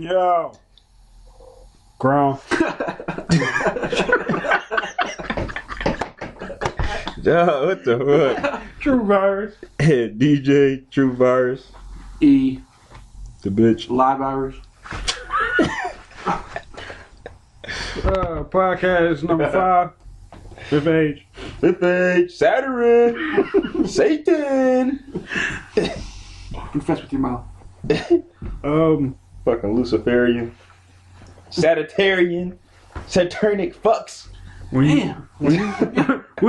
Yo. Grown. Yo, what the fuck? True virus. DJ, True Virus. E. The bitch. Live virus. Podcast number 5. Fifth age. Fifth age. Saturn. Satan. Confess with your mouth. Fucking Luciferian. Sagittarian. Saturnic fucks. When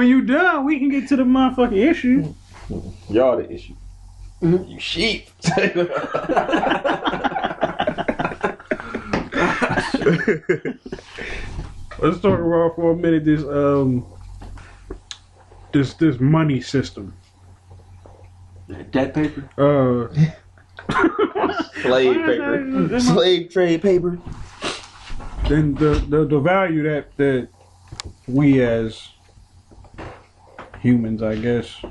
you done, we can get to the motherfucking issue. Y'all the issue. You sheep. Let's talk about for a minute this money system. Debt paper. Slave paper. Slave trade paper. Then the value that we as humans, I guess,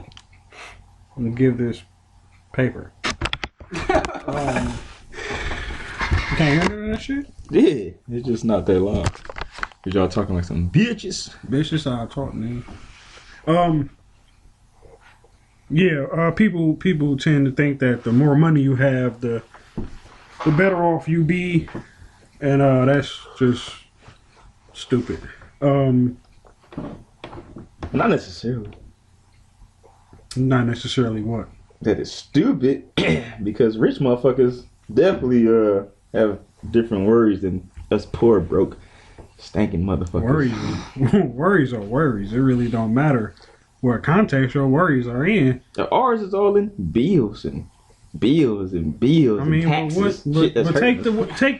give this paper. You can't hear none of that shit? Yeah, it's just not that long. Cause y'all talking like some bitches. Bitches how I talk, man. People tend to think that the more money you have, the better off you be, and that's just stupid. Not necessarily. Not necessarily what? That is stupid because rich motherfuckers definitely have different worries than us poor broke stinking motherfuckers. Worries are worries. It really don't matter what context your worries are in. Ours is all in bills and bills and bills. I mean, and taxes. But take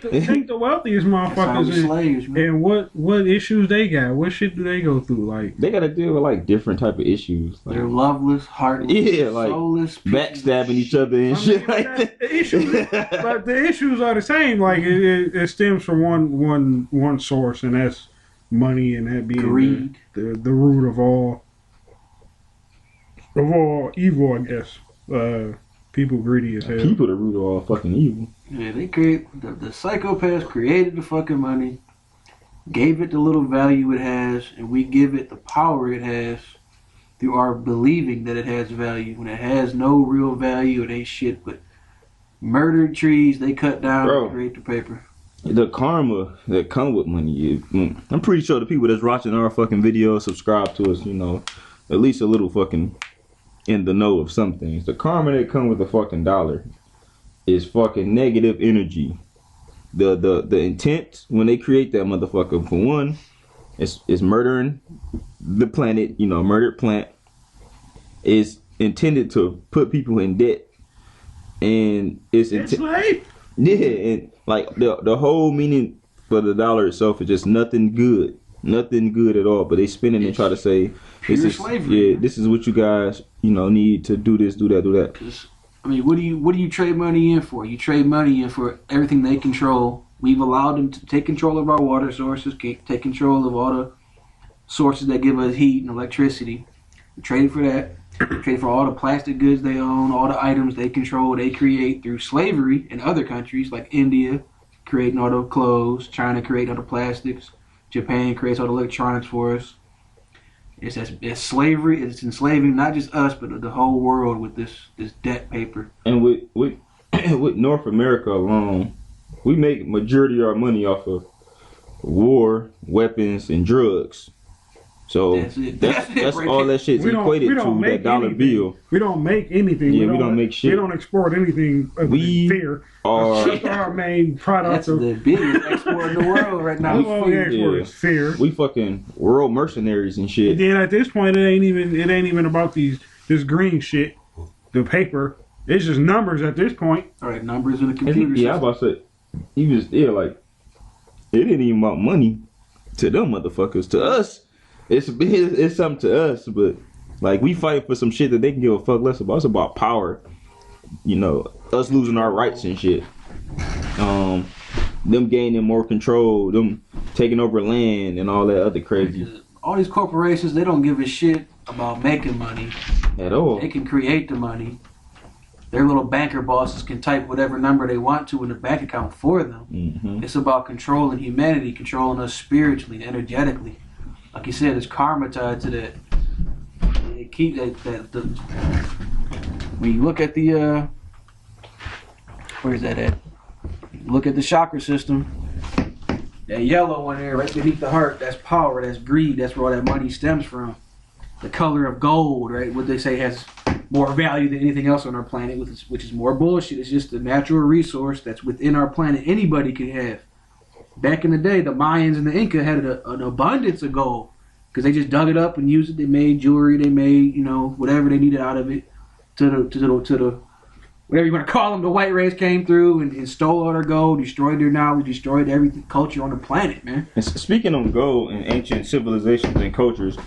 the wealthiest motherfuckers slaves, and what issues they got? What shit do they go through? Like they gotta deal with like different type of issues. Like, they're loveless, heartless, like soulless, backstabbing each other and shit like that. But the issues are the same. Like it stems from one source, and that's money, and that being greed, the root of all evil, I guess. People greedy as hell. People the root of all fucking evil. Yeah, they create the psychopaths created the fucking money, gave it the little value it has, and we give it the power it has through our believing that it has value. When it has no real value, it ain't shit but murdered trees they cut down to create the paper. The karma that come with money is, I'm pretty sure the people that's watching our fucking videos subscribe to us, you know, at least a little fucking in the know of some things. The karma that come with a fucking dollar is fucking negative energy. The intent when they create that motherfucker, for one, is murdering the planet, you know, murdered plant, is intended to put people in debt, and it's and like the whole meaning for the dollar itself is just nothing good at all. But they spin it and try to say this is slavery. Yeah, this is what you guys, you know, need to do this, do that, do that. I mean, what do you trade money in for? You trade money in for everything they control. We've allowed them to take control of our water sources, take control of all the sources that give us heat and electricity. We traded for that. We traded for all the plastic goods they own, all the items they control, they create through slavery in other countries like India, creating all the clothes, China creating all the plastics, Japan creates all the electronics for us. It's slavery. It's enslaving not just us, but the whole world with this debt paper. And with North America alone, we make majority of our money off of war, weapons, and drugs. So that's all that shit's equated to that dollar bill. We don't make anything. Yeah, we don't make shit. We don't export anything. Fear. That's our main product. That's the biggest export in the world right now. Fear. We fucking world mercenaries and shit. And then at this point, it ain't even about this green shit. The paper. It's just numbers at this point. All right, numbers in the computer. Yeah, I was about to say, like it ain't even about money to them motherfuckers. To us. It's something to us, but like we fight for some shit that they can give a fuck less about. It's about power, you know, us losing our rights and shit. Them gaining more control, them taking over land and all that other crazy. All these corporations, they don't give a shit about making money at all. They can create the money. their little banker bosses can type whatever number they want to in the bank account for them. Mm-hmm. It's about controlling humanity, controlling us spiritually, energetically. Like you said, there's karma tied to that. It keep that when you look at the where's that at? Look at the chakra system. That yellow one there, right beneath the heart, that's power, that's greed, that's where all that money stems from. The color of gold, right? What they say has more value than anything else on our planet, which is more bullshit. It's just a natural resource that's within our planet. Anybody can have. Back in the day, the Mayans and the Inca had an abundance of gold because they just dug it up and used it. They made jewelry. They made, whatever they needed out of it. To the whatever you want to call them, the white race came through and stole all their gold, destroyed their knowledge, destroyed every culture on the planet, man. And speaking of gold and ancient civilizations and cultures,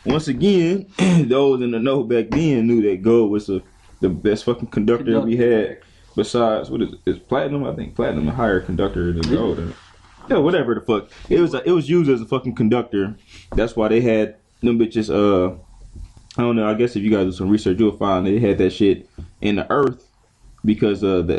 once again, those in the know back then knew that gold was the best fucking conductor we had. Besides, what is it? It's platinum? I think platinum a higher conductor than gold. Yeah, whatever the fuck. It was used as a fucking conductor. That's why they had them bitches. I don't know. I guess if you guys do some research, you'll find they had that shit in the earth because of the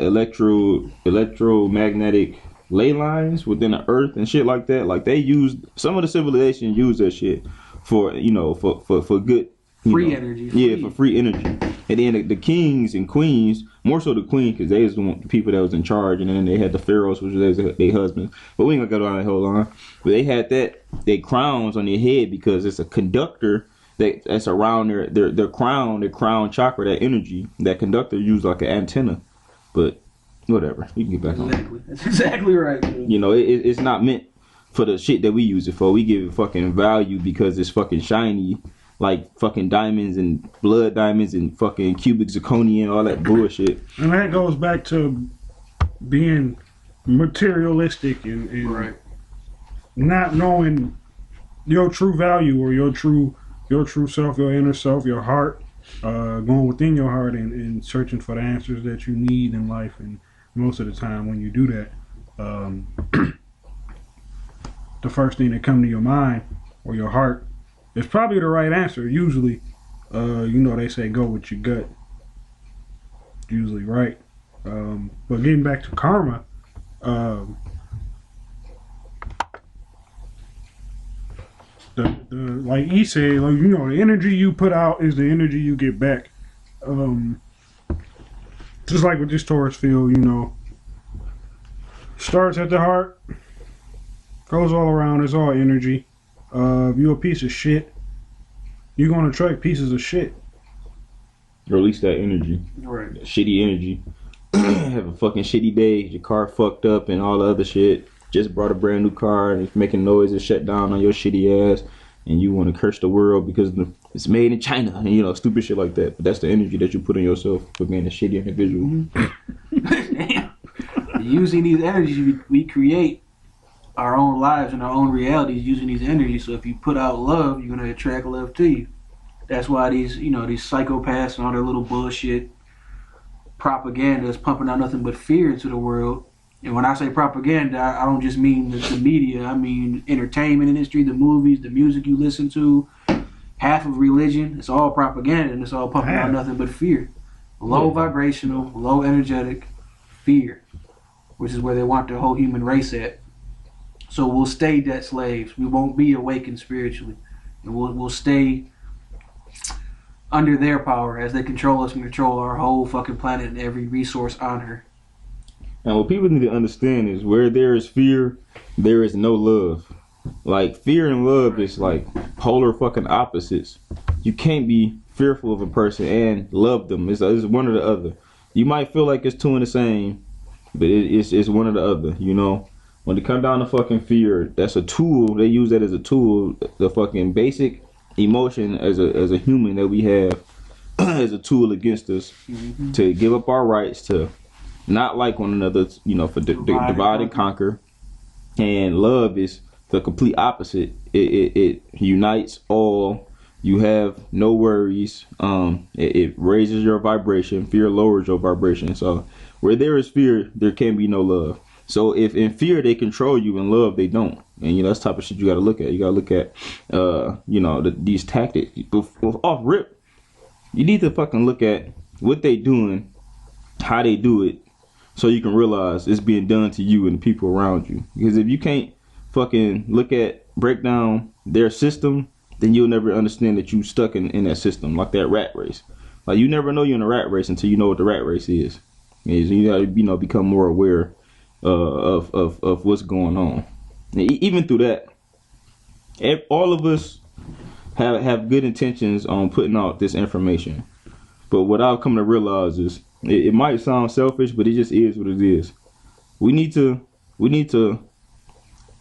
electromagnetic ley lines within the earth and shit like that. Like they used some of the civilization used that shit for for good free energy. Yeah, for free energy. And then the kings and queens, more so the queen, because they was the people that was in charge, and then they had the pharaohs, which was their husbands. But we ain't gonna go down that whole line. But they had their crowns on their head because it's a conductor that's around their crown chakra, that energy. That conductor used like an antenna. But whatever, we can get back on. Exactly, that's exactly right. Dude. It's not meant for the shit that we use it for. We give it fucking value because it's fucking shiny. Like fucking diamonds and blood diamonds and fucking cubic zirconia and all that bullshit. And that goes back to being materialistic and right. Not knowing your true value or your true self, your inner self, your heart, going within your heart and searching for the answers that you need in life. And most of the time when you do that, the first thing that comes to your mind or your heart, it's probably the right answer. Usually, they say go with your gut. Usually right. But getting back to karma, like he said, like the energy you put out is the energy you get back. Just like with this Taurus field, starts at the heart, goes all around. It's all energy. If you're a piece of shit, you're gonna attract pieces of shit. Release that energy. Right. That shitty energy. Have a fucking shitty day. Your car fucked up and all the other shit. Just brought a brand new car and it's making noise and shut down on your shitty ass. And you want to curse the world because it's made in China and stupid shit like that. But that's the energy that you put on yourself for being a shitty individual. Damn. Using these energies, we create our own lives and our own realities using these energies. So if you put out love, you're gonna attract love to you. That's why these psychopaths and all their little bullshit propaganda is pumping out nothing but fear into the world. And when I say propaganda, I don't just mean the media. I mean entertainment industry, the movies, the music you listen to, half of religion. It's all propaganda and it's all pumping out nothing but fear. Low vibrational, low energetic fear, which is where they want the whole human race at. So we'll stay debt slaves. We won't be awakened spiritually. And we'll stay under their power as they control us and control our whole fucking planet and every resource on her. And what people need to understand is where there is fear, there is no love. Like fear and love is like polar fucking opposites. You can't be fearful of a person and love them. It's one or the other. You might feel like it's two in the same, but it's one or the other, When it comes down to fucking fear, that's a tool. They use that as a tool. The fucking basic emotion as a human that we have as a tool against us to give up our rights, to not like one another, for divide and conquer. And love is the complete opposite. It unites all. You have no worries. It raises your vibration. Fear lowers your vibration. So where there is fear, there can be no love. So if in fear they control you, in love they don't. And that's the type of shit you got to look at. You got to look at these tactics. Off rip, you need to fucking look at what they doing how they do it, so you can realize it's being done to you and the people around you. Because if you can't fucking break down their system, then you'll never understand that you stuck in that system, like that rat race. Like, you never know you're in a rat race until you know what the rat race is. And you gotta, become more aware of what's going on. And even through that, all of us have good intentions on putting out this information. But what I've come to realize is, it might sound selfish, but it just is what it is. We need to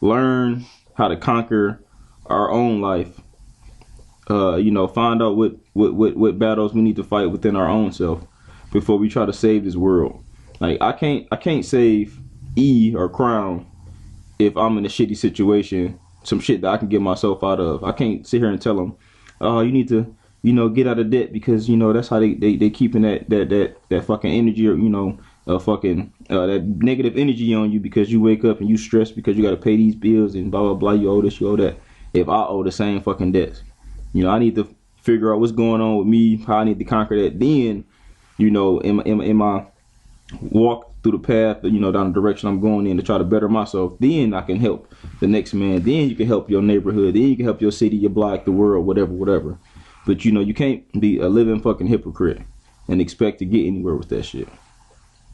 learn how to conquer our own life. Find out what battles we need to fight within our own self before we try to save this world. Like, I can't save E or Crown if I'm in a shitty situation, some shit that I can get myself out of. I can't sit here and tell them, oh, you need to, get out of debt, because that's how they keeping that fucking energy, or that negative energy on you, because you wake up and you stress because you got to pay these bills and blah blah blah. You owe this, you owe that. If I owe the same fucking debts, I need to figure out what's going on with me, how I need to conquer that. Then, in my walk through the path, down the direction I'm going in to try to better myself, then I can help the next man. Then you can help your neighborhood. Then you can help your city, your block, the world, whatever. But you can't be a living fucking hypocrite and expect to get anywhere with that shit.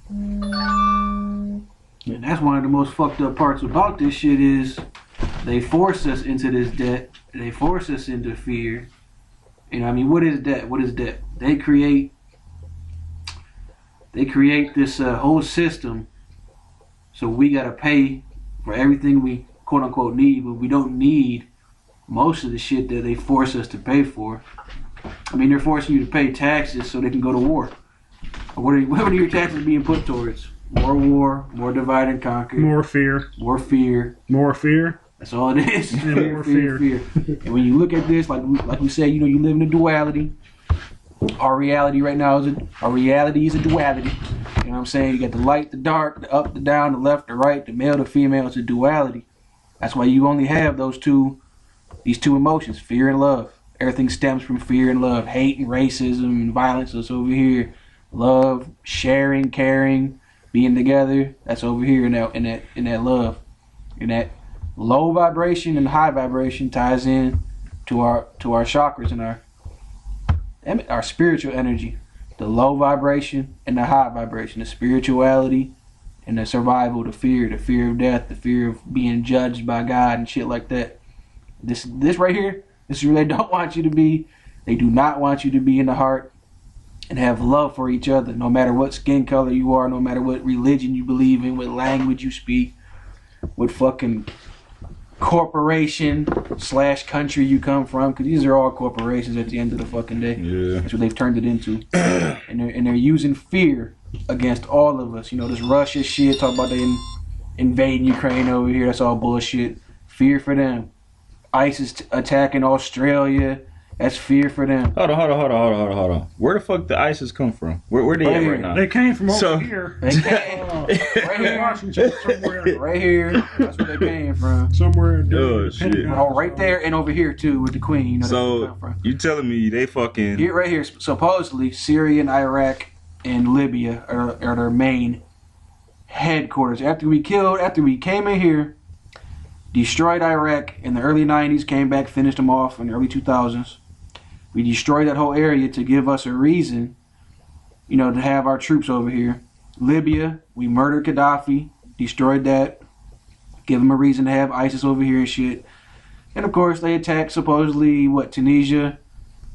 And that's one of the most fucked up parts about this shit is they force us into this debt. They force us into fear. What is debt? What is debt? They create this whole system, so we gotta pay for everything we quote unquote need, but we don't need most of the shit that they force us to pay for. They're forcing you to pay taxes so they can go to war. What are your taxes being put towards? More war, more divide and conquer, more fear, more fear, more fear. That's all it is. And more fear. And when you look at this, like we said, you live in a duality. Our reality right now is a duality. You know what I'm saying? You got the light, the dark, the up, the down, the left, the right, the male, the female. It's a duality. That's why you only have these two emotions, fear and love. Everything stems from fear and love. Hate and racism and violence is over here. Love, sharing, caring, being together. That's over here in that love. And that low vibration and high vibration ties in to our chakras and our spiritual energy. The low vibration and the high vibration, the spirituality and the survival, the fear of death, the fear of being judged by God and shit like that. This right here, this is where they don't want you to be. They do not want you to be in the heart and have love for each other, no matter what skin color you are, no matter what religion you believe in, what language you speak, what fucking corporation / country you come from, because these are all corporations at the end of the fucking day. Yeah. That's what they've turned it into. and they're using fear against all of us. This Russia shit, talk about they invading Ukraine over here, that's all bullshit. Fear for them. ISIS attacking Australia, that's fear for them. Hold on. Where the fuck did ISIS come from? Where they at right now? They came from over here. They came right here. Washington, somewhere. Right here. That's where they came from. Somewhere. Oh, shit. Oh, right there and over here too with the Queen. So you telling me they fucking here, right here? Supposedly Syria and Iraq and Libya are their main headquarters. After we came in here, destroyed Iraq in the early 90s, came back, finished them off in the early 2000s. We destroyed that whole area to give us a reason, to have our troops over here. Libya, we murdered Gaddafi, destroyed that, give them a reason to have ISIS over here and shit. And of course, they attacked supposedly, Tunisia.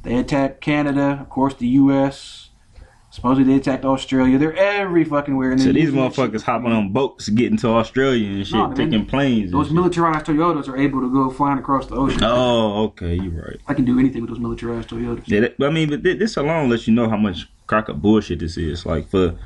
They attacked Canada, of course, the U.S. Supposedly they attacked Australia. They're every fucking where. So these motherfuckers hopping on boats getting to Australia and shit, taking planes. Those militarized Toyotas are able to go flying across the ocean. Oh, okay, you're right. I can do anything with those militarized Toyotas. Yeah, but this alone lets you know how much crack of bullshit this is. Like, for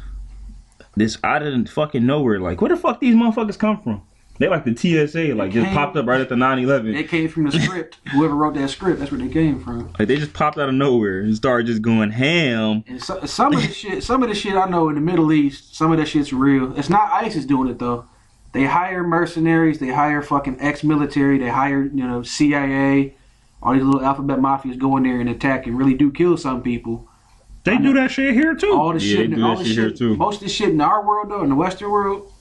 this out of fucking nowhere, like, where the fuck these motherfuckers come from? They like the TSA, like, just popped up right at the 9/11. They came from the script. Whoever wrote that script, that's where they came from. Like, they just popped out of nowhere and started just going ham. And some of the shit I know in the Middle East, some of that shit's real. It's not ISIS doing it though. They hire mercenaries. They hire fucking ex-military. They hire CIA. All these little alphabet mafias go in there and attack and really do kill some people. They do that shit here too. All the shit, they do that shit here too. Most of the shit in our world, though, in the Western world,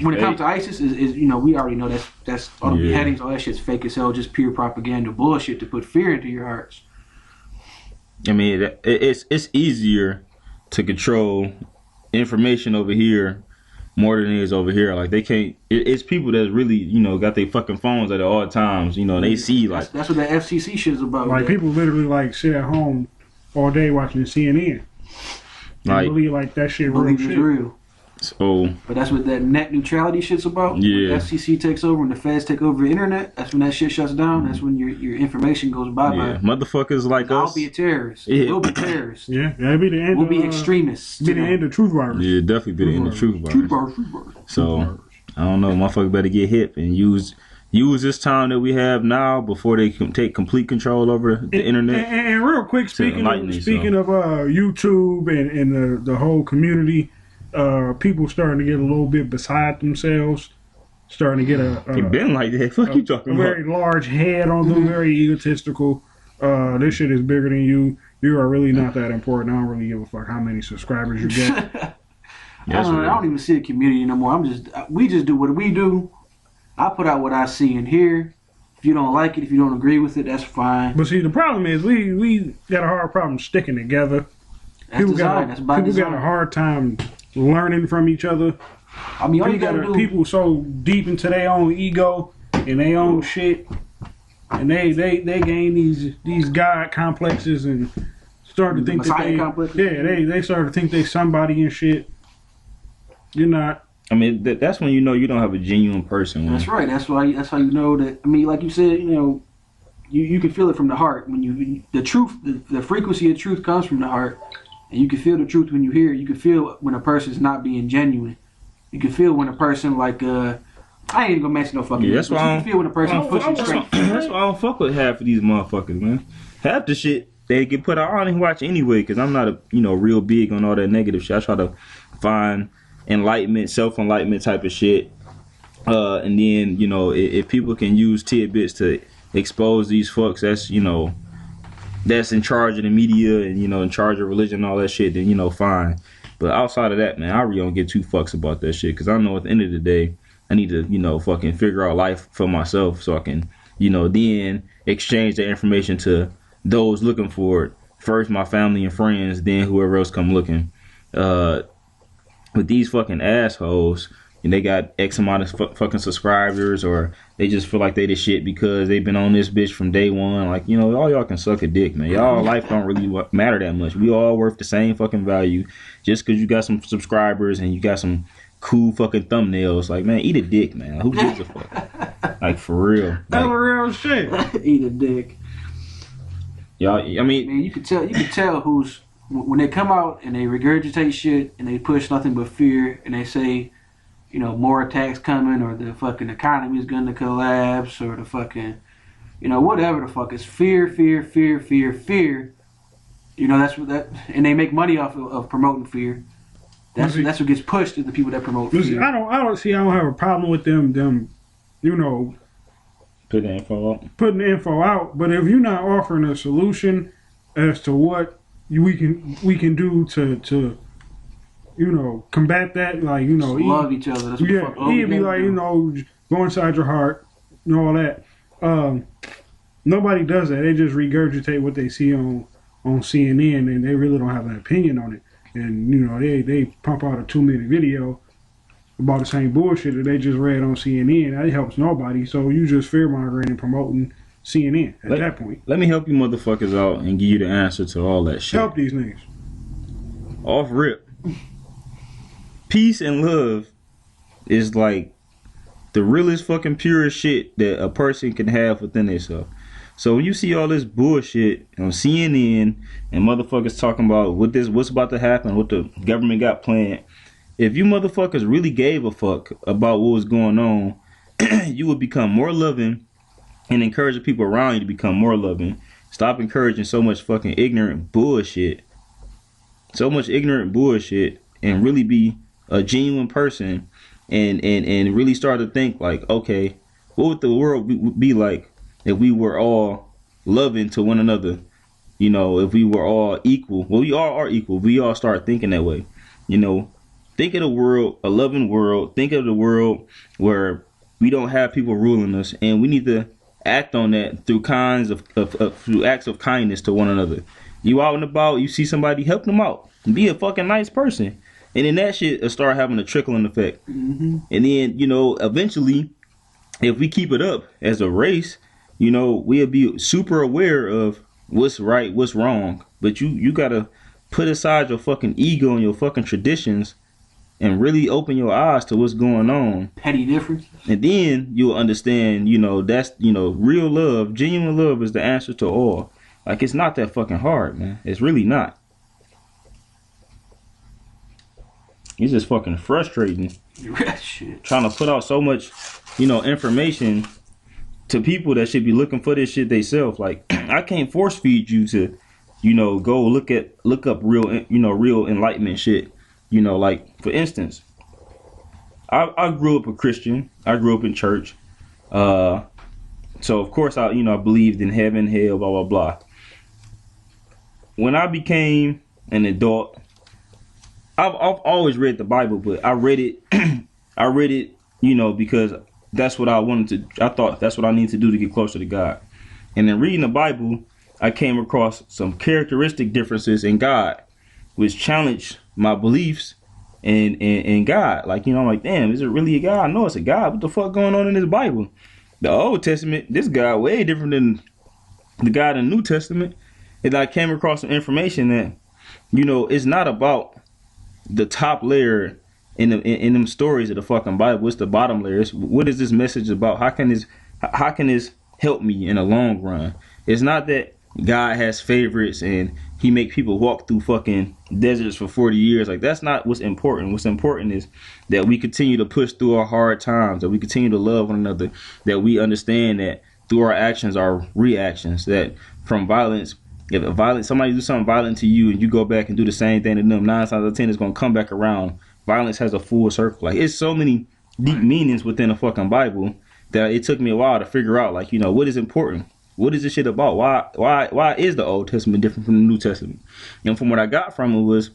when it comes to ISIS, is we already know that's all the beheadings, all that shit's fake as hell, just pure propaganda bullshit to put fear into your hearts. I mean, it's easier to control information over here more than it is over here. Like, they can't. It's people that really, got their fucking phones at all times. They see like that's what the FCC shit is about. Like, people literally like sit at home all day watching CNN. Like, believe like that shit real shit. Real. So, but that's what that net neutrality shit's about. Yeah. When the FCC takes over and the feds take over the internet, that's when that shit shuts down. That's when your information goes bye-bye. Yeah. Motherfuckers like us. I'll be a terrorist. Yeah. We'll be terrorists. Yeah, that'd be the end. We'll be extremists. Be the end of truth virus. Yeah, definitely be the end of truth virus. So, I don't know. Motherfuckers better get hip and use this time that we have now before they can take complete control over the internet. And real quick, speaking of YouTube and the whole community, people starting to get a little bit beside themselves, starting to get It been like that. Fuck you talking about? Very large head on them, very egotistical. This shit is bigger than you. You are really not that important. I don't really give a fuck how many subscribers you get. I don't even see a community no more. We just do what we do. I put out what I see and hear. If you don't like it, if you don't agree with it, that's fine. But see, the problem is we got a hard problem sticking together. People got a hard time learning from each other. I mean, all you gotta do. People so deep into their own ego and their own shit, and they gain these god complexes and start to think that they start to think they somebody and shit. You're not. I mean, that's when you know you don't have a genuine person. That's right. That's how you know that. I mean, like you said, you can feel it from the heart when the truth, the frequency of truth comes from the heart, and you can feel the truth when you hear it. You can feel when a person's not being genuine. You can feel when a person I ain't even gonna mention no fucking. Yeah, that's why you can feel when a person pushing straight. That's why I don't fuck with half of these motherfuckers, man. Half the shit they get put out, I don't even watch anyway, because I'm not real big on all that negative shit. I try to find enlightenment, self-enlightenment type of shit, and then if people can use tidbits to expose these fucks that's in charge of the media and in charge of religion and all that shit, then fine. But outside of that, man, I really don't get two fucks about that shit, because I know at the end of the day I need to fucking figure out life for myself, so I can then exchange that information to those looking for it. First my family and friends, then whoever else come looking. With these fucking assholes, and they got X amount of fucking subscribers, or they just feel like they the shit because they've been on this bitch from day one. Like, all y'all can suck a dick, man. Y'all life don't really matter that much. We all worth the same fucking value. Just because you got some subscribers and you got some cool fucking thumbnails, like, man, eat a dick, man. Who gives a fuck? Like, for real. That's real shit. Eat a dick. Y'all, I mean, man, you can tell who's. When they come out and they regurgitate shit and they push nothing but fear and they say, more attacks coming, or the fucking economy is gonna collapse, or the fucking, whatever the fuck is fear. That's what that, and they make money off of promoting fear. That's what gets pushed to the people that promote fear. I don't have a problem with them, putting the info out. But if you're not offering a solution as to what we can do to combat that, like, love each other. That's what he'd be like, go inside your heart, all that. Nobody does that. They just regurgitate what they see on CNN, and they really don't have an opinion on it. And they pump out a 2-minute video about the same bullshit that they just read on CNN. That helps nobody. So you just fear mongering and promoting CNN at that point. Let me help you motherfuckers out and give you the answer to all that shit. Help these niggas. Off rip. Peace and love is like the realest fucking purest shit that a person can have within themselves. So when you see all this bullshit on CNN and motherfuckers talking about what's about to happen, what the government got planned, if you motherfuckers really gave a fuck about what was going on, you would become more loving and encourage the people around you to become more loving. Stop encouraging so much fucking ignorant bullshit. So much ignorant bullshit, and really be a genuine person, and really start to think like, okay, what would the world be like if we were all loving to one another you know, if we were all equal, well, we all are equal. We all start thinking that way, you know. Think of the world, a loving world. Think of the world where we don't have people ruling us, and we need to act on that through through acts of kindness to one another. You out and about, you see somebody, help them out. Be a fucking nice person, and then that shit will start having a trickling effect. And then, you know, eventually, if we keep it up as a race, you know, we'll be super aware of what's right, what's wrong. But you gotta put aside your fucking ego and your fucking traditions and really open your eyes to what's going on. Petty difference. And then you'll understand, you know, that's, you know, real love, genuine love is the answer to all. Like, it's not that fucking hard, man. It's really not. It's just fucking frustrating. Shit. Trying to put out so much, you know, information to people that should be looking for this shit themselves. Like, I can't force feed you to, you know, go look up real, you know, real enlightenment shit. You know, like, for instance, I grew up a Christian. I grew up in church. So, of course, I believed in heaven, hell, blah, blah, blah. When I became an adult, I've always read the Bible, but I read it, you know, because that's what I thought that's what I needed to do to get closer to God. And in reading the Bible, I came across some characteristic differences in God, which challenged my beliefs in God. Like, you know, I'm like, damn, is it really a God? I know it's a God. What the fuck going on in this Bible? The Old Testament, this God way different than the God in the New Testament. And I came across some information that, you know, it's not about the top layer in them stories of the fucking Bible. It's the bottom layer. It's, what is this message about? How can this help me in the long run? It's not that God has favorites and he make people walk through fucking deserts for 40 years. Like, that's not what's important. What's important is that we continue to push through our hard times, that we continue to love one another, that we understand that through our actions, our reactions, that from violence, if somebody do something violent to you and you go back and do the same thing to them, 9 times out of 10 it's gonna come back around. Violence has a full circle. Like, it's so many deep meanings within the fucking Bible that it took me a while to figure out, like, you know, what is important. What is this shit about? Why is the Old Testament different from the New Testament? And from what I got from it was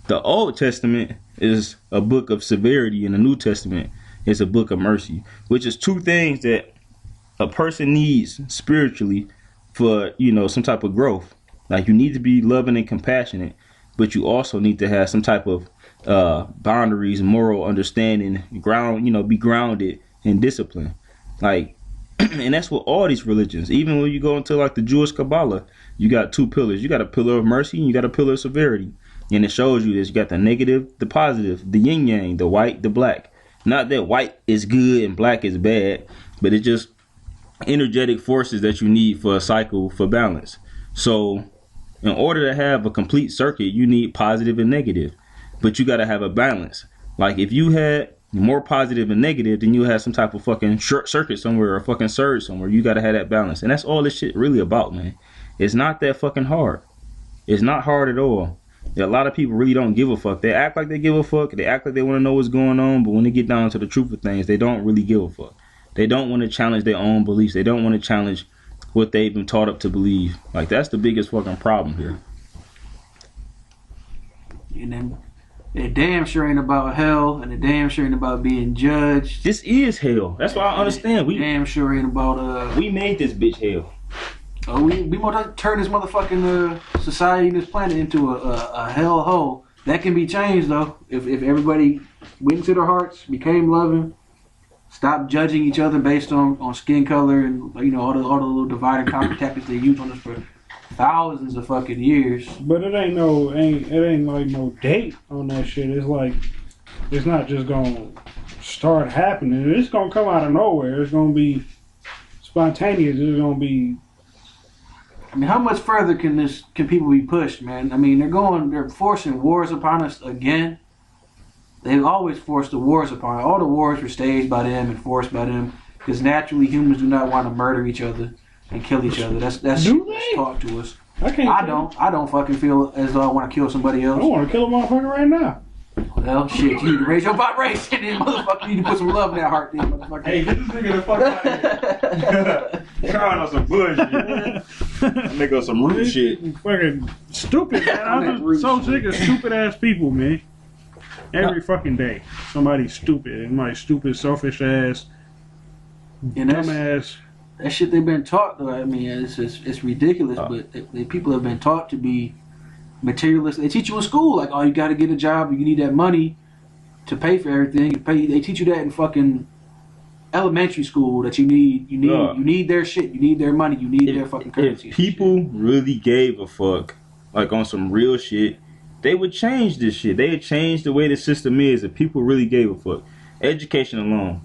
the Old Testament is a book of severity and the New Testament is a book of mercy, which is two things that a person needs spiritually for, you know, some type of growth. Like, you need to be loving and compassionate, but you also need to have some type of boundaries, moral understanding, be grounded in discipline. Like, and that's what all these religions, even when you go into like the Jewish Kabbalah, you got two pillars. You got a pillar of mercy and you got a pillar of severity. And it shows you this. You got the negative, the positive, the yin yang, the white, the black. Not that white is good and black is bad, but it's just energetic forces that you need for a cycle for balance. So in order to have a complete circuit, you need positive and negative, but you got to have a balance. Like, if you had more positive and negative, then you have some type of fucking short circuit somewhere or fucking surge somewhere. You gotta have that balance, and that's all this shit really about, man. It's not that fucking hard. It's not hard at all. A lot of people really don't give a fuck. They act like they give a fuck. They act like they want to know what's going on, but when they get down to the truth of things, they don't really give a fuck. They don't want to challenge their own beliefs. They don't want to challenge what they've been taught up to believe. Like, that's the biggest fucking problem here. And then it damn sure ain't about hell, and it damn sure ain't about being judged. This is hell. That's why I understand. We damn sure ain't about we made this bitch hell. We want to turn this motherfucking society and this planet into a hell hole. That can be changed though if everybody went into their hearts, became loving, stopped judging each other based on skin color and, you know, all the little divide and conquer tactics they use on us for thousands of fucking years. But it ain't like no date on that shit. It's like, it's not just gonna start happening. It's gonna come out of nowhere. It's gonna be spontaneous. It's gonna be. I mean, how much further can people be pushed, man? I mean, they're forcing wars upon us again. They've always forced the wars upon us. All the wars were staged by them and forced by them because naturally humans do not want to murder each other and kill each other. That's taught to us. I don't fucking feel as though I want to kill somebody else. I want to kill a motherfucker right now. Well, shit, you need to raise your vibration, then, motherfucker. You need to put some love in that heart, then, motherfucker. Hey, get this nigga the fuck out of here. Trying on some bullshit. Nigga, some root shit. Fucking stupid, man. I'm just so sick of stupid ass people, man. Every fucking day, somebody's stupid. And my stupid, selfish ass, dumb ass. That shit they've been taught, though. I mean, it's ridiculous, but people have been taught to be materialistic. They teach you in school, like, oh, you got to get a job, you need that money to pay for everything. They teach you that in fucking elementary school, that you need their shit, you need their money, you need their fucking currency. If people really gave a fuck, like on some real shit, they would change this shit. They would change the way the system is if people really gave a fuck. Education alone.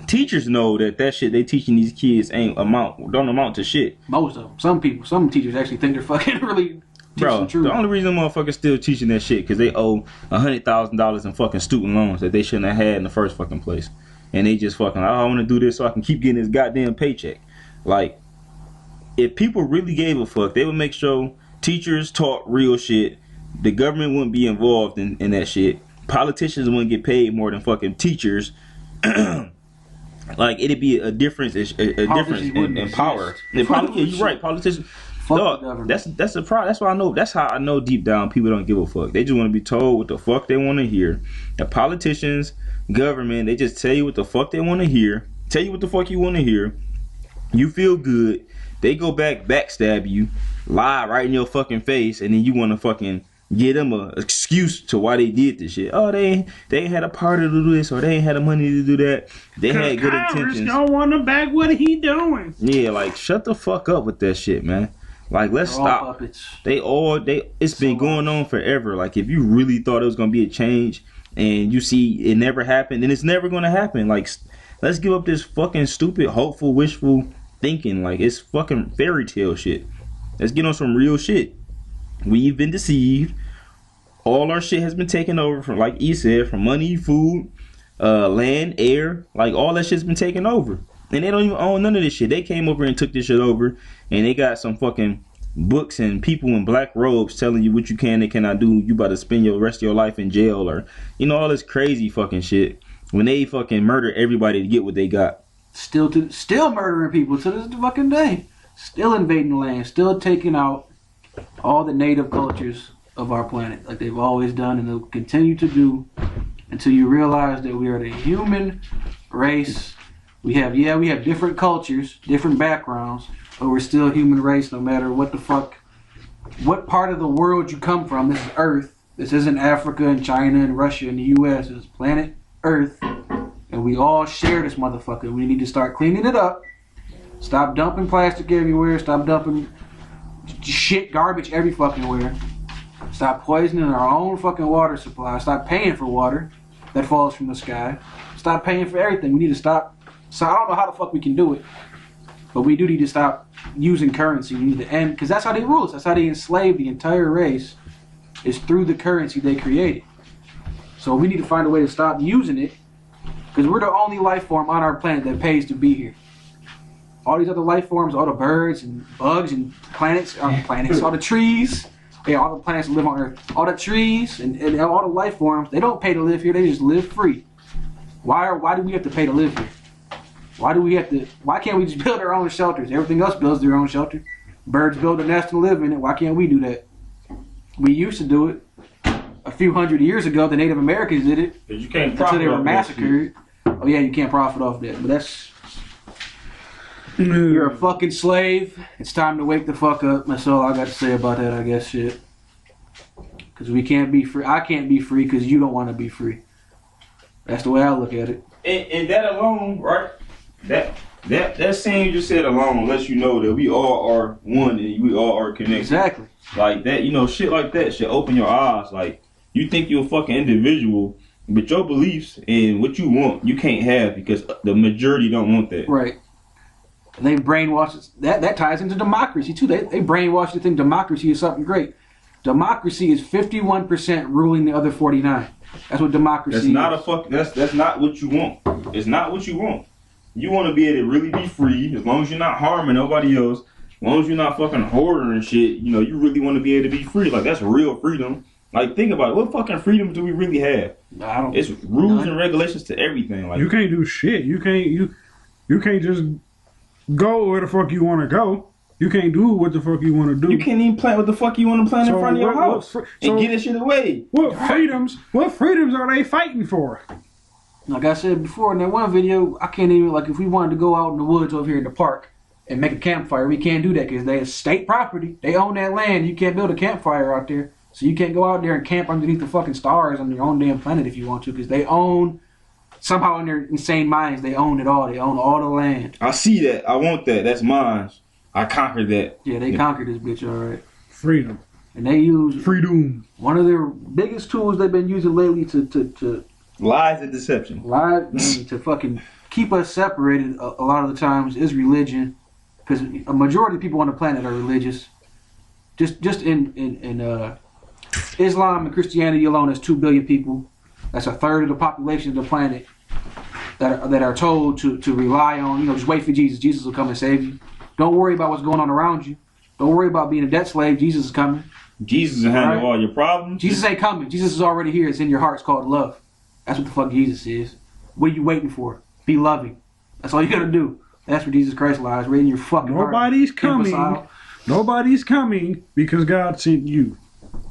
Teachers know that shit they teaching these kids don't amount to shit. Most of them. Some teachers actually think they're fucking really teaching the truth. The only reason motherfuckers still teaching that shit because they owe $100,000 in fucking student loans that they shouldn't have had in the first fucking place. And they just fucking, I want to do this so I can keep getting this goddamn paycheck. Like, if people really gave a fuck, they would make sure teachers taught real shit. The government wouldn't be involved in that shit. Politicians wouldn't get paid more than fucking teachers. Like, it'd be a difference in power. You're right, politicians. Dog, that's the problem. That's why I know. That's how I know deep down people don't give a fuck. They just want to be told what the fuck they want to hear. The politicians, government, they just tell you what the fuck they want to hear. Tell you what the fuck you want to hear. You feel good. They go backstab you, lie right in your fucking face, and then you want to fucking give them an excuse to why they did this shit. Oh, they ain't had a party to do this, or they ain't had the money to do that. They had good intentions. Don't want to back what he doing. Yeah, like shut the fuck up with that shit, man. Like, let's stop. It's been going on forever. Like, if you really thought it was gonna be a change, and you see it never happened, then it's never gonna happen. Like, let's give up this fucking stupid, hopeful, wishful thinking. Like, it's fucking fairy tale shit. Let's get on some real shit. We've been deceived. All our shit has been taken over from, like E said, from money, food, land, air. Like, all that shit's been taken over. And they don't even own none of this shit. They came over and took this shit over. And they got some fucking books and people in black robes telling you what you can and cannot do. You about to spend your rest of your life in jail, or, you know, all this crazy fucking shit. When they fucking murder everybody to get what they got. Still murdering people to this fucking day. Still invading the land. Still taking out all the native cultures of our planet, like they've always done, and they'll continue to do until you realize that we are the human race. We have different cultures, different backgrounds, but we're still a human race no matter what part of the world you come from. This is Earth. This isn't Africa and China and Russia and the US. This is planet Earth, and we all share this motherfucker. We need to start cleaning it up. Stop dumping plastic everywhere. Stop dumping shit, garbage every fucking where. Stop poisoning our own fucking water supply. Stop paying for water that falls from the sky. Stop paying for everything. We need to stop. So I don't know how the fuck we can do it, but we do need to stop using currency. We need to end, because that's how they rule us. That's how they enslave the entire race, is through the currency they created. So we need to find a way to stop using it, because we're the only life form on our planet that pays to be here. All these other life forms, all the birds and bugs and all the trees, all the planets that live on Earth, all the trees and all the life forms, they don't pay to live here. They just live free. Why do we have to pay to live here? Why can't we just build our own shelters? Everything else builds their own shelter. Birds build a nest and live in it. Why can't we do that? We used to do it a few hundred years ago. The Native Americans did it until they were massacred. Oh yeah, you can't profit off that. But that's... You're a fucking slave. It's time to wake the fuck up. That's all I got to say about that, I guess, shit. Because we can't be free. I can't be free because you don't want to be free. That's the way I look at it. And that alone, right? That saying you just said alone lets you know that we all are one and we all are connected. Exactly. Like that, you know, shit like that should open your eyes. Like, you think you're a fucking individual, but your beliefs and what you want, you can't have because the majority don't want that. Right. They brainwash us. That ties into democracy too. They brainwash you to think democracy is something great. Democracy is 51% ruling the other 49. That's what democracy is. That's not what you want. It's not what you want. You want to be able to really be free, as long as you're not harming nobody else, as long as you're not fucking hoarding and shit. You know, you really want to be able to be free. Like, that's real freedom. Like, think about it. What fucking freedom do we really have? It's rules and regulations to everything. Like, you can't do shit. You can't just go where the fuck you want to go. You can't do what the fuck you want to do. You can't even plant what the fuck you want to plant in front of your house and get this shit away. What freedoms are they fighting for? Like I said before in that one video, I can't even, like, if we wanted to go out in the woods over here in the park and make a campfire, we can't do that because it's state property. They own that land. You can't build a campfire out there. So you can't go out there and camp underneath the fucking stars on your own damn planet if you want to, because they own, somehow in their insane minds, they own it all. They own all the land. I see that. I want that. That's mine. I conquered that. Yeah, they conquered this bitch, all right. Freedom. And they use freedom. One of their biggest tools they've been using lately to lies and deception. Lies to fucking keep us separated a lot of the times is religion, because a majority of people on the planet are religious. Just in Islam and Christianity alone, there's 2 billion people. That's a third of the population of the planet that are told to rely on, just wait for Jesus. Jesus will come and save you. Don't worry about what's going on around you. Don't worry about being a debt slave. Jesus is coming. Jesus will handle all your problems. Jesus ain't coming. Jesus is already here. It's in your heart. It's called love. That's what the fuck Jesus is. What are you waiting for? Be loving. That's all you gotta do. That's where Jesus Christ lies, right in your fucking heart. Nobody's coming. Nobody's coming because God sent you.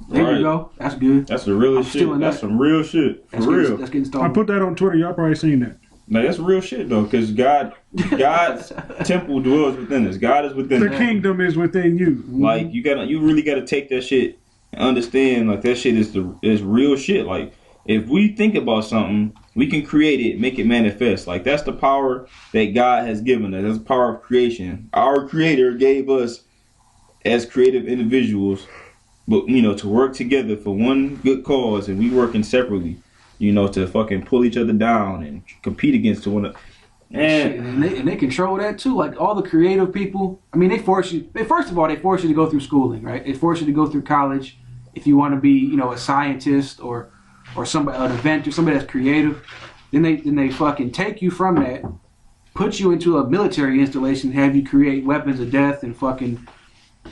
There you go. That's good. That's the realest shit. That's some real shit. For real. That's getting started. I put that on Twitter. Y'all probably seen that. No, that's real shit though, because God's temple dwells within us. God is within us. The kingdom is within you. Like you really gotta take that shit and understand, like that shit is real shit. Like if we think about something, we can create it, make it manifest. Like that's the power that God has given us. That's the power of creation. Our Creator gave us as creative individuals, but to work together for one good cause, and we working separately. To fucking pull each other down and compete against one another. And they control that too. Like all the creative people, I mean, they force you to go through schooling, right? They force you to go through college if you want to be, a scientist or somebody, an inventor, somebody that's creative. Then they fucking take you from that, put you into a military installation, have you create weapons of death and fucking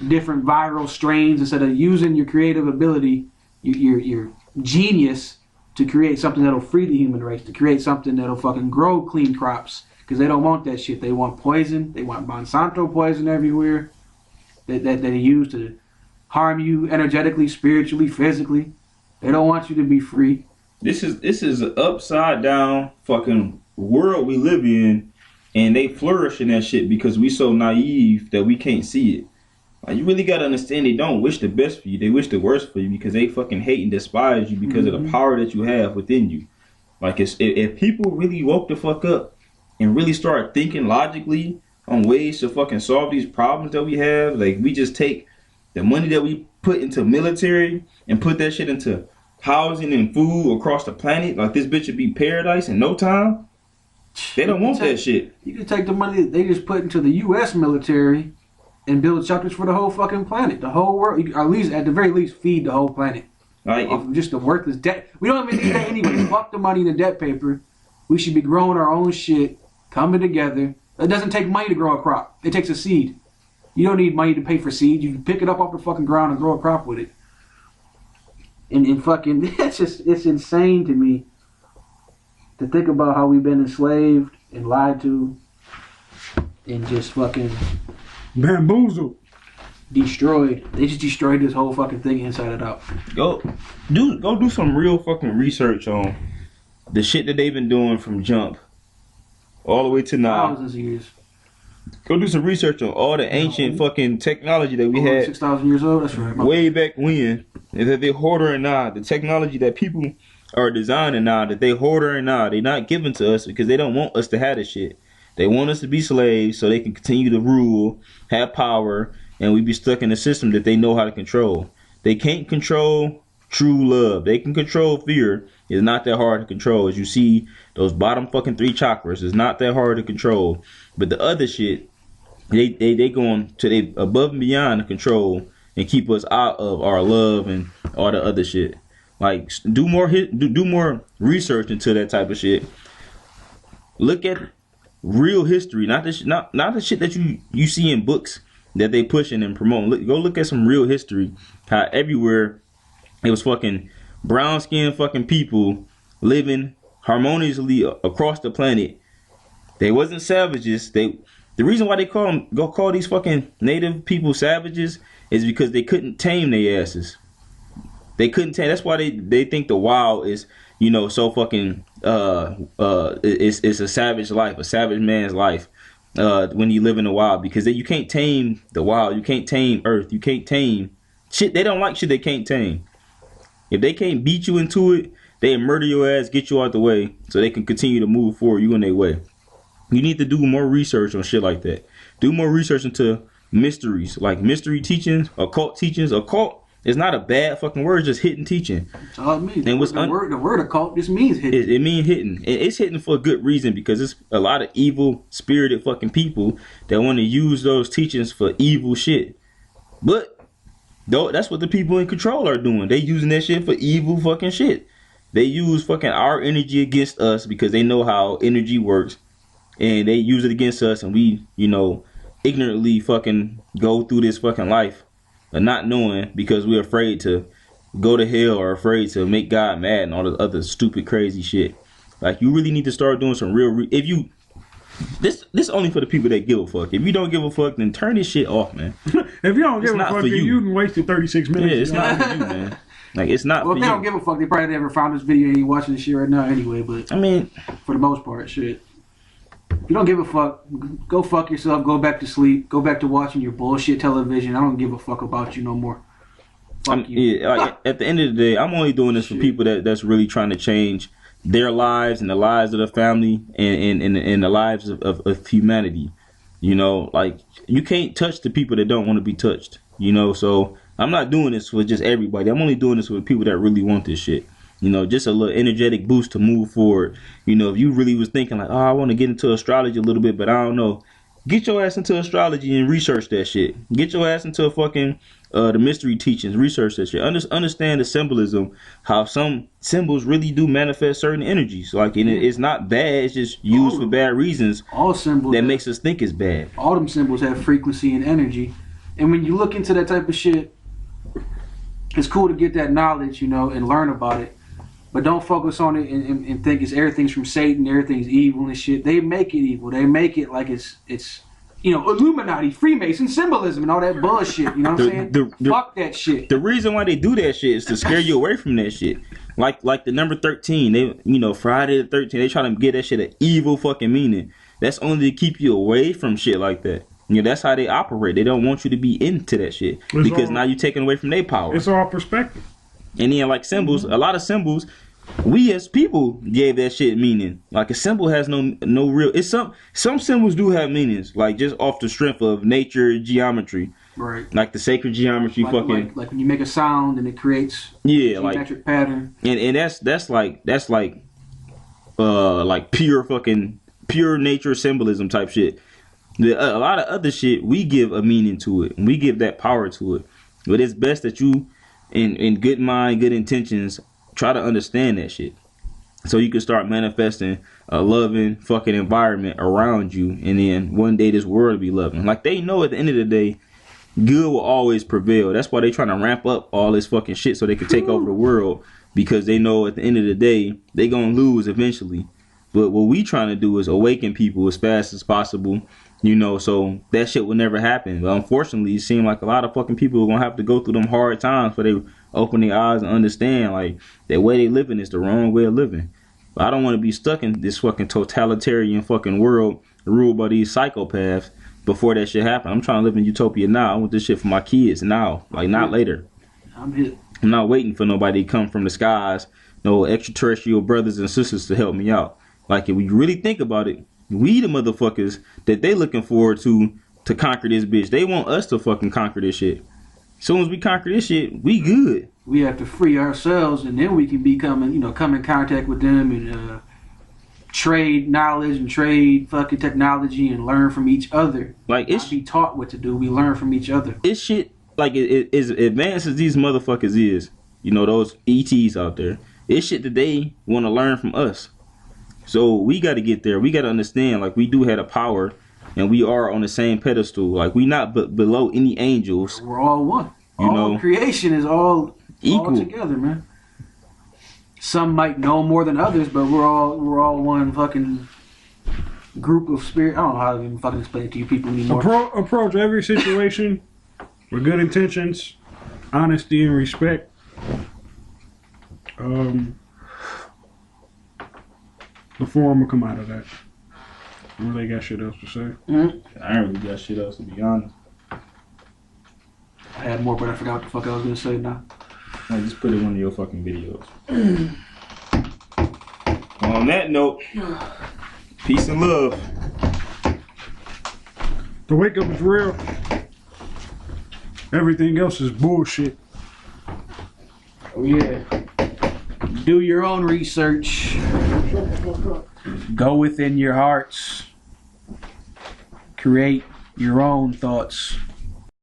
different viral strains instead of using your creative ability, your genius, to create something that'll free the human race, to create something that'll fucking grow clean crops, because they don't want that shit. They want poison. They want Monsanto poison everywhere that they use to harm you energetically, spiritually, physically. They don't want you to be free. This is an upside down fucking world we live in, and they flourish in that shit because we so naive that we can't see it. Like, you really gotta understand, they don't wish the best for you. They wish the worst for you because they fucking hate and despise you because of the power that you have within you. Like, if people really woke the fuck up and really start thinking logically on ways to fucking solve these problems that we have, like we just take the money that we put into military and put that shit into housing and food across the planet, like this bitch would be paradise in no time. They don't want that shit. You can take the money that they just put into the U.S. military and build shelters for the whole fucking planet, the whole world. You, at the very least, feed the whole planet. Like just the worthless debt. We don't even need that anyway. Fuck the money in the debt paper. We should be growing our own shit, coming together. It doesn't take money to grow a crop. It takes a seed. You don't need money to pay for seeds. You can pick it up off the fucking ground and grow a crop with it. And fucking, it's insane to me to think about how we've been enslaved and lied to and just fucking bamboozled, destroyed. They just destroyed this whole fucking thing inside and out. Go do some real fucking research on the shit that they've been doing from jump all the way to now. Thousands of years. Go do some research on all the ancient fucking technology that we had 6,000 years old. That's right. Way back when. That they hoarding now. The technology that people are designing now, that they hoarding now, they not giving to us because they don't want us to have this shit. They want us to be slaves so they can continue to rule, have power, and we be stuck in a system that they know how to control. They can't control true love. They can control fear. It's not that hard to control. As you see, those bottom fucking 3 chakras, it's not that hard to control. But the other shit, they going to they above and beyond the control and keep us out of our love and all the other shit. Like do more research into that type of shit. Look at real history, not the shit that you see in books that they pushing and promoting. Go look at some real history. How everywhere it was fucking brown skinned fucking people living harmoniously across the planet. They wasn't savages. They The reason why they call these fucking native people savages is because they couldn't tame their asses. They couldn't tame. That's why they think the wild is, you know, so fucking it's a savage life, a savage man's life. When you live in the wild, because you can't tame the wild, you can't tame Earth, you can't tame shit. They don't like shit they can't tame. If they can't beat you into it, they murder your ass, get you out the way, so they can continue to move forward you in their way. You need to do more research on shit like that. Do more research into mysteries, like mystery teachings, occult teachings. Occult is not a bad fucking word, it's just hidden teaching. That's all it means. And The word occult just means hidden. It means hidden. It's hidden for a good reason, because it's a lot of evil spirited fucking people that want to use those teachings for evil shit. But though that's what the people in control are doing. They using that shit for evil fucking shit. They use fucking our energy against us because they know how energy works, and they use it against us, and we, you know, ignorantly fucking go through this fucking life, but not knowing, because we're afraid to go to hell or afraid to make God mad and all the other stupid crazy shit. Like, you really need to start doing some real if you this only for the people that give a fuck. If you don't give a fuck, then turn this shit off, man. If you don't give a fuck, then you wasted 36 minutes. Yeah, it's not for you, man. Like, it's not well, for if they you. don't give a fuck, they probably never found this video and you watching this shit right now anyway. But I mean, for the most part, shit. If you don't give a fuck, go fuck yourself, go back to sleep, go back to watching your bullshit television. I don't give a fuck about you no more. Fuck you. Yeah, like, at the end of the day, I'm only doing this for people that's really trying to change their lives and the lives of their family and the lives of humanity. You know, like, you can't touch the people that don't want to be touched. You know, so I'm not doing this for just everybody. I'm only doing this for the people that really want this shit. You know, just a little energetic boost to move forward. You know, if you really was thinking like, oh, I want to get into astrology a little bit, but I don't know. Get your ass into astrology and research that shit. Get your ass into fucking the mystery teachings. Research that shit. Understand the symbolism. How some symbols really do manifest certain energies. Like, and it's not bad. It's just used for bad reasons. All symbols that makes us think it's bad. All them symbols have frequency and energy. And when you look into that type of shit, it's cool to get that knowledge, you know, and learn about it. But don't focus on it and think it's everything's from Satan, everything's evil and shit. They make it evil. They make it like it's you know, Illuminati, Freemason, symbolism, and all that bullshit. You know what I'm saying? Fuck that shit. The reason why they do that shit is to scare you away from that shit. Like the number 13, they, you know, Friday the 13th, they try to get that shit an evil fucking meaning. That's only to keep you away from shit like that. You know, that's how they operate. They don't want you to be into that shit because now you're taking away from their power. It's all perspective. And then, like, symbols, a lot of symbols, we as people gave that shit meaning. Like, a symbol has no real. It's some symbols do have meanings, like just off the strength of nature, geometry. Right. Like the sacred geometry, like when you make a sound and it creates geometric pattern. And that's like pure nature symbolism type shit. A lot of other shit, we give a meaning to it, and we give that power to it. But it's best that you, in good mind, good intentions, try to understand that shit, so you can start manifesting a loving fucking environment around you, and then one day this world will be loving. Like, they know at the end of the day, good will always prevail. That's why they trying to ramp up all this fucking shit so they can take over the world, because they know at the end of the day they gonna lose eventually. But what we trying to do is awaken people as fast as possible, you know, so that shit will never happen. But unfortunately, it seems like a lot of fucking people are gonna have to go through them hard times for they open their eyes and understand, like, that way they living is the wrong way of living. But I don't want to be stuck in this fucking totalitarian fucking world ruled by these psychopaths before that shit happen. I'm trying to live in utopia now. I want this shit for my kids now, like, not later. I'm not waiting for nobody to come from the skies, no extraterrestrial brothers and sisters to help me out. Like, if we really think about it, we the motherfuckers that they looking forward to conquer this bitch. They want us to fucking conquer this shit. As soon as we conquer this shit, we good. We have to free ourselves, and then we can come in contact with them and trade knowledge and trade fucking technology and learn from each other. Like, it's be taught what to do. We learn from each other. It's shit. Like, it as advanced as these motherfuckers is, you know, those ETs out there. It's shit that they want to learn from us. So we got to get there. We got to understand, like, we do have a power, and we are on the same pedestal. Like, we not below any angels. We're all one. You know, creation is all equal, all together, man. Some might know more than others, but we're all one fucking group of spirit. I don't know how to even fucking explain it to you people anymore. Approach every situation with good intentions, honesty, and respect. Before I'm gonna come out of that, I really got shit else to say. Mm-hmm. I ain't really got shit else to be honest. I had more, but I forgot what the fuck I was gonna say now. I just put it in one of your fucking videos. On that note, peace and love. The wake up is real. Everything else is bullshit. Oh yeah. Do your own research. Go within your hearts. Create your own thoughts.